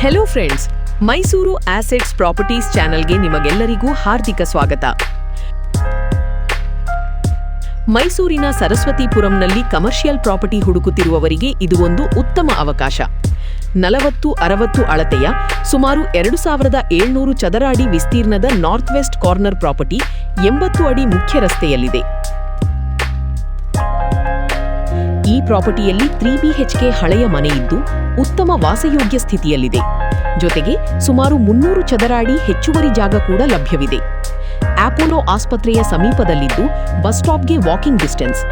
Hello friends, Mysuru assets properties ಚಾನೆಲ್ಗೆ ನಿಮಗೆಲ್ಲರಿಗೂ ಹಾರ್ದಿಕ ಸ್ವಾಗತ. ಮೈಸೂರಿನ ಸರಸ್ವತಿಪುರಂನಲ್ಲಿ ಕಮರ್ಷಿಯಲ್ ಪ್ರಾಪರ್ಟಿ ಹುಡುಕುತ್ತಿರುವವರಿಗೆ ಇದು ಒಂದು ಉತ್ತಮ ಅವಕಾಶ. 40-60 ಅಳತೆಯ ಸುಮಾರು 2700 ಚದರ ಅಡಿ ವಿಸ್ತೀರ್ಣದ ನಾರ್ತ್ ವೆಸ್ಟ್ ಕಾರ್ನರ್ ಪ್ರಾಪರ್ಟಿ 80 ಅಡಿ ಮುಖ್ಯ ರಸ್ತೆಯಲ್ಲಿದೆ. ಈ ಪ್ರಾಪರ್ಟಿಯಲ್ಲಿ 3 BHK ಹಳೆಯ ಮನೆ ಇದ್ದು ಉತ್ತಮ ವಾಸಯೋಗ್ಯ ಸ್ಥಿತಿಯಲ್ಲಿದೆ. ಜೊತೆಗೆ ಸುಮಾರು 300 ಚದರ ಅಡಿ ಹೆಚ್ಚುವರಿ ಜಾಗ ಕೂಡ ಲಭ್ಯವಿದೆ. ಅಪೋಲೋ ಆಸ್ಪತ್ರೆಯ ಸಮೀಪದಲ್ಲಿದ್ದು ಬಸ್ ಸ್ಟಾಪ್ಗೆ walking distance.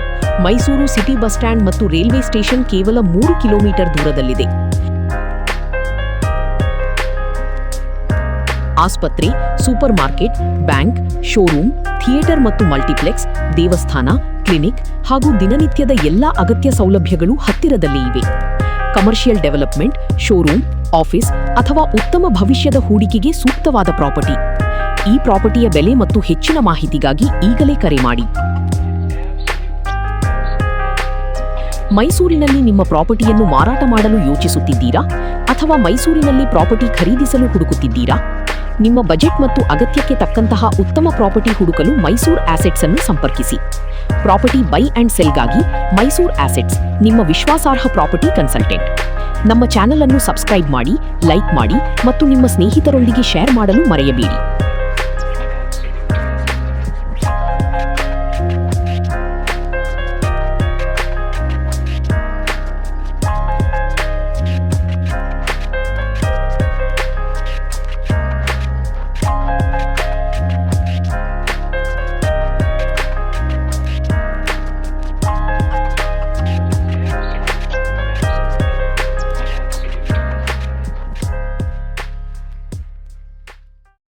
Mysuru city bus stand ಮತ್ತು ರೈಲ್ವೆ ಸ್ಟೇಷನ್ ಕೇವಲ 3 ಕಿಲೋಮೀಟರ್ ದೂರದಲ್ಲಿದೆ. ಆಸ್ಪತ್ರೆ, super market, bank, showroom, theatre ಮತ್ತು ಮಲ್ಟಿಪ್ಲೆಕ್ಸ್, ದೇವಸ್ಥಾನ, ಕ್ಲಿನಿಕ್ ಹಾಗೂ ದಿನನಿತ್ಯದ ಎಲ್ಲಾ ಅಗತ್ಯ ಸೌಲಭ್ಯಗಳು ಹತ್ತಿರದಲ್ಲೇ ಇವೆ. ಕಮರ್ಷಿಯಲ್ ಡೆವಲಪ್ಮೆಂಟ್, ಶೋರೂಮ್, ಆಫೀಸ್ ಅಥವಾ ಉತ್ತಮ ಭವಿಷ್ಯದ ಹೂಡಿಕೆಗೆ ಸೂಕ್ತವಾದ ಪ್ರಾಪರ್ಟಿ. ಈ ಪ್ರಾಪರ್ಟಿಯ ಬೆಲೆ ಮತ್ತು ಹೆಚ್ಚಿನ ಮಾಹಿತಿಗಾಗಿ ಈಗಲೇ ಕರೆ ಮಾಡಿ. ಮೈಸೂರಿನಲ್ಲಿ ನಿಮ್ಮ ಪ್ರಾಪರ್ಟಿಯನ್ನು ಮಾರಾಟ ಮಾಡಲು ಯೋಚಿಸುತ್ತಿದ್ದೀರಾ ಅಥವಾ ಮೈಸೂರಿನಲ್ಲಿ ಪ್ರಾಪರ್ಟಿ ಖರೀದಿಸಲು ಹುಡುಕುತ್ತಿದ್ದೀರಾ? ನಿಮ್ಮ ಬಜೆಟ್ ಮತ್ತು ಅಗತ್ಯಕ್ಕೆ ತಕ್ಕಂತಹ ಉತ್ತಮ ಪ್ರಾಪರ್ಟಿ ಹುಡುಕಲು ಮೈಸೂರು ಆಸೆಟ್ಸ್ ಅನ್ನು ಸಂಪರ್ಕಿಸಿ. Property by and ಸೆಲ್ಗಾಗಿ Mysuru assets, ನಿಮ್ಮ ವಿಶ್ವಾಸಾರ್ಹ ಪ್ರಾಪರ್ಟಿ ಕನ್ಸಲ್ಟೆಂಟ್. ನಮ್ಮ ಚಾನೆಲ್ ಅನ್ನು ಸಬ್ಸ್ಕ್ರೈಬ್ ಮಾಡಿ, ಲೈಕ್ ಮಾಡಿ ಮತ್ತು ನಿಮ್ಮ ಸ್ನೇಹಿತರೊಂದಿಗೆ ಶೇರ್ ಮಾಡಲು ಮರೆಯಬೇಡಿ.